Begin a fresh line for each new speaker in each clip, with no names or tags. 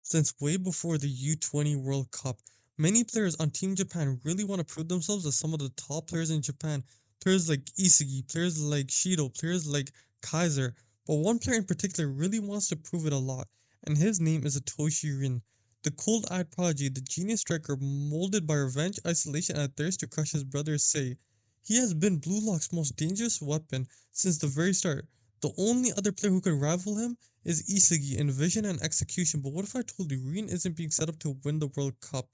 Since way before the U20 World Cup, many players on Team Japan really want to prove themselves as some of the top players in Japan. Players like Isagi, players like Shido, players like Kaiser. But one player in particular really wants to prove it a lot, and his name is Itoshi Rin. The cold-eyed prodigy, the genius striker molded by revenge, isolation, and a thirst to crush his brother Sei. He has been Blue Lock's most dangerous weapon since the very start. The only other player who could rival him is Isagi in vision and execution, but what if I told you Rin isn't being set up to win the World Cup?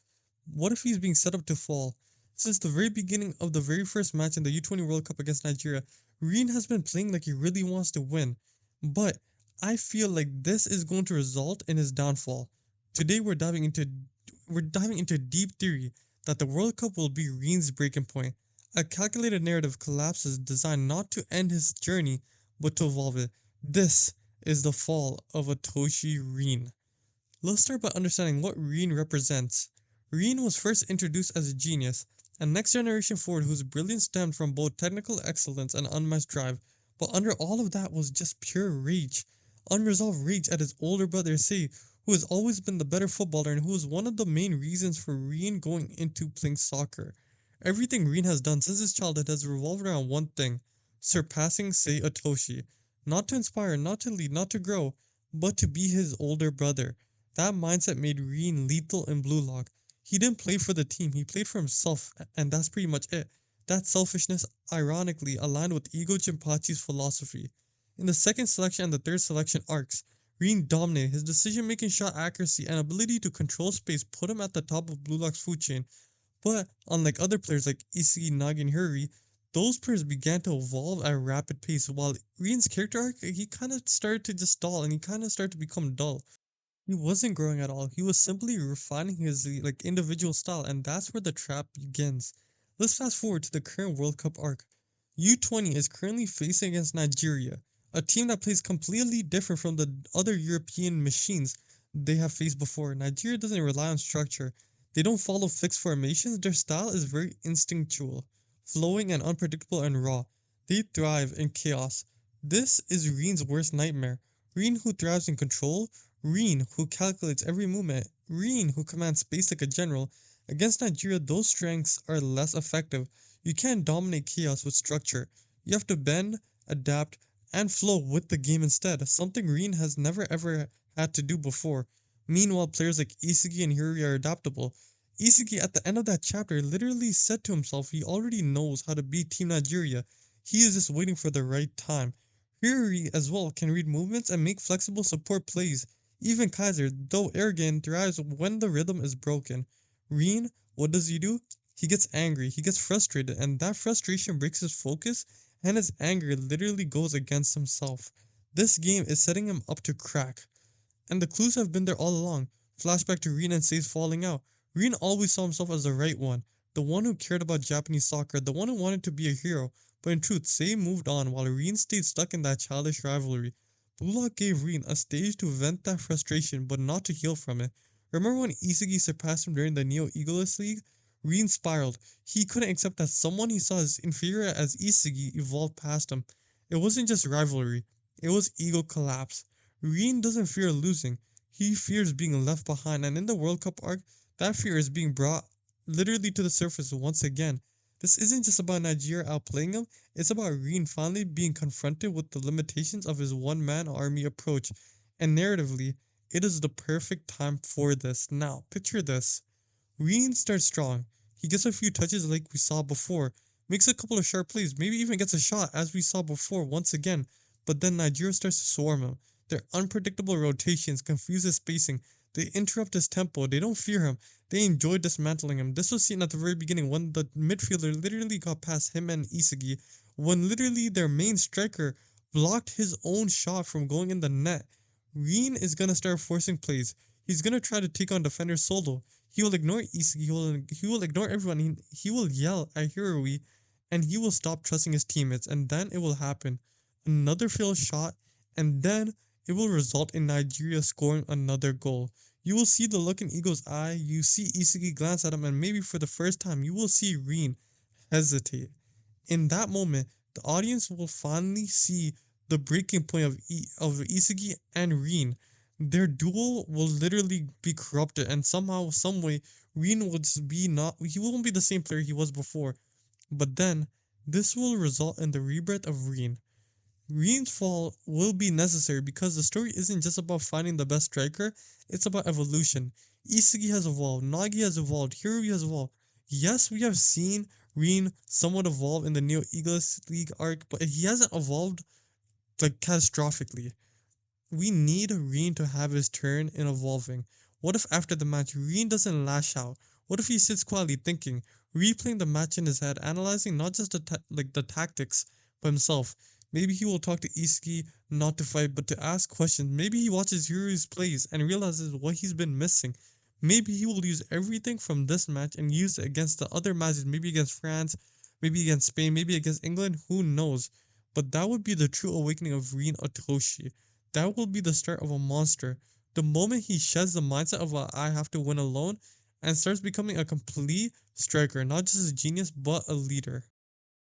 What if he's being set up to fall? Since the very beginning of the very first match in the U20 World Cup against Nigeria, Rin has been playing like he really wants to win. But I feel like this is going to result in his downfall. Today we're diving into deep theory that the World Cup will be Rin's breaking point. A calculated narrative collapses designed not to end his journey but to evolve it. This is the fall of Itoshi Rin. Let's start by understanding what Rin represents. Rin was first introduced as a genius, a next generation forward whose brilliance stemmed from both technical excellence and unmatched drive, but under all of that was just pure rage. Unresolved rage at his older brother Sei, who has always been the better footballer and who was one of the main reasons for Rin going into playing soccer. Everything Rin has done since his childhood has revolved around one thing: surpassing Sei Otoshi. Not to inspire, not to lead, not to grow, but to be his older brother. That mindset made Reen lethal in Blue Lock. He didn't play for the team, he played for himself, and that's pretty much it. That selfishness, ironically, aligned with Ego Jinpachi's philosophy. In the second selection and the third selection arcs, Reen dominated. His decision making, shot accuracy, and ability to control space put him at the top of Blue Lock's food chain. But unlike other players like Isagi, Nagi, and Huri, those players began to evolve at a rapid pace, while Reen's character arc, he kind of started to just stall and he kind of started to become dull. He wasn't growing at all. He was simply refining his individual style, and that's where the trap begins. Let's fast forward to the current World Cup arc. U20 is currently facing against Nigeria, a team that plays completely different from the other European machines they have faced before. Nigeria doesn't rely on structure. They don't follow fixed formations. Their style is very instinctual, flowing and unpredictable and raw. They thrive in chaos. This is Reen's worst nightmare. Reen who thrives in control, Reen, who calculates every movement, Reen, who commands space like a general. Against Nigeria, those strengths are less effective. You can't dominate chaos with structure. You have to bend, adapt, and flow with the game instead, something Reen has never ever had to do before. Meanwhile, players like Isagi and Hiri are adaptable. Isagi, at the end of that chapter, literally said to himself he already knows how to beat Team Nigeria. He is just waiting for the right time. Hiri, as well, can read movements and make flexible support plays. Even Kaiser, though arrogant, thrives when the rhythm is broken. Reen, what does he do? He gets angry, he gets frustrated, and that frustration breaks his focus, and his anger literally goes against himself. This game is setting him up to crack. And the clues have been there all along. Flashback to Reen and Sei's falling out. Reen always saw himself as the right one, the one who cared about Japanese soccer, the one who wanted to be a hero. But in truth, Sei moved on while Reen stayed stuck in that childish rivalry. Blue Lock gave Reen a stage to vent that frustration, but not to heal from it. Remember when Isagi surpassed him during the Neo Eagles League? Reen spiraled. He couldn't accept that someone he saw as inferior as Isagi evolved past him. It wasn't just rivalry, it was ego collapse. Reen doesn't fear losing, he fears being left behind, and in the World Cup arc, that fear is being brought literally to the surface once again. This isn't just about Nigeria outplaying him, it's about Reen finally being confronted with the limitations of his one man army approach. And narratively, it is the perfect time for this. Now, picture this. Reen starts strong. He gets a few touches like we saw before, makes a couple of sharp plays, maybe even gets a shot as we saw before once again. But then Nigeria starts to swarm him. Their unpredictable rotations confuse his spacing. They interrupt his tempo. They don't fear him. They enjoy dismantling him. This was seen at the very beginning when the midfielder literally got past him and Isagi, when literally their main striker blocked his own shot from going in the net. Reen is gonna start forcing plays. He's gonna try to take on defenders solo. He will ignore Isagi, he will ignore everyone, he will yell at Hiroi, and he will stop trusting his teammates, and then it will happen. Another failed shot, and then it will result in Nigeria scoring another goal. You will see the look in Ego's eye, you see Isagi glance at him, and maybe for the first time you will see Reen hesitate. In that moment, the audience will finally see the breaking point of Isagi and Reen. their duel will literally be corrupted, and somehow, some way, Rin would be not. He won't be the same player he was before. But then, this will result in the rebirth of Rin. Rin's fall will be necessary because the story isn't just about finding the best striker, it's about evolution. Isagi has evolved, Nagi has evolved, Hirubi has evolved. Yes, we have seen Rin somewhat evolve in the Neo Eagles League arc, but he hasn't evolved like catastrophically. We need Reen to have his turn in evolving. What if after the match Reen doesn't lash out? What if he sits quietly thinking, replaying the match in his head, analyzing not just the tactics but himself? Maybe he will talk to Isiki not to fight but to ask questions. Maybe he watches Yuru's plays and realizes what he's been missing. Maybe he will use everything from this match and use it against the other matches, maybe against France, maybe against Spain, maybe against England, who knows? But that would be the true awakening of Reen Otoshi. That will be the start of a monster. The moment he sheds the mindset of a I have to win alone and starts becoming a complete striker, not just a genius, but a leader.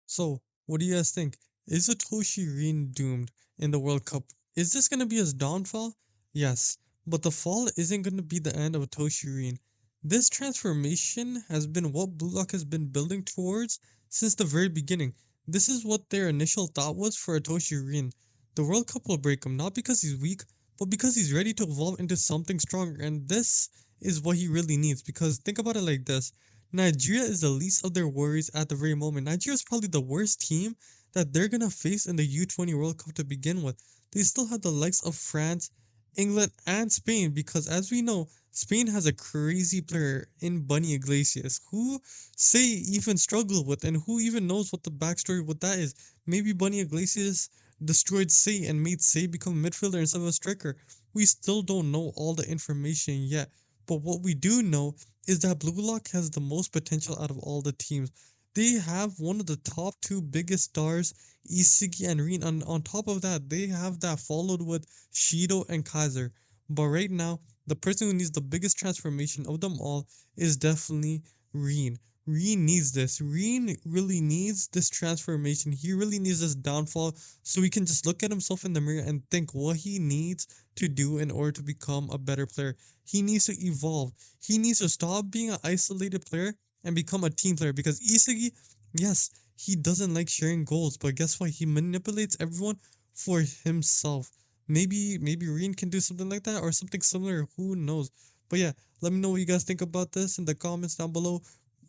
So, what do you guys think? Is Itoshi Rin doomed in the World Cup? Is this going to be his downfall? Yes, but the fall isn't going to be the end of Itoshi Rin. This transformation has been what Blue Lock has been building towards since the very beginning. This is what their initial thought was for Itoshi Rin. The World Cup will break him not because he's weak, but because he's ready to evolve into something stronger, and this is what he really needs. Because think about it like this: Nigeria is the least of their worries at the very moment. Nigeria is probably the worst team that they're gonna face in the U20 World Cup to begin with. They still have the likes of France, England, and Spain because, as we know, Spain has a crazy player in Bunny Iglesias who Say even struggled with, and who even knows what the backstory what that is. Maybe Bunny Iglesias destroyed Say and made Say become a midfielder instead of a striker. We still don't know all the information yet, but what we do know is that Blue Lock has the most potential out of all the teams. They have one of the top two biggest stars, Isigi and Rin. On top of that, they have that followed with Shido and Kaiser. But right now, the person who needs the biggest transformation of them all is definitely Rin. Rin needs this. Rin really needs this transformation. He really needs this downfall so he can just look at himself in the mirror and think what he needs to do in order to become a better player. He needs to evolve. He needs to stop being an isolated player and become a team player because Isagi, yes, he doesn't like sharing goals, but guess what? He manipulates everyone for himself. Maybe Reen can do something like that or something similar. Who knows? But yeah, let me know what you guys think about this in the comments down below.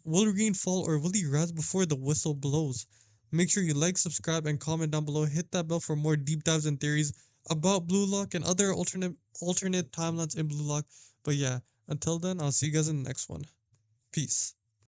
Will Reen fall or will he rise before the whistle blows? Make sure you like, subscribe, and comment down below. Hit that bell for more deep dives and theories about Blue Lock and other alternate timelines in Blue Lock. But yeah, until then, I'll see you guys in the next one. Peace.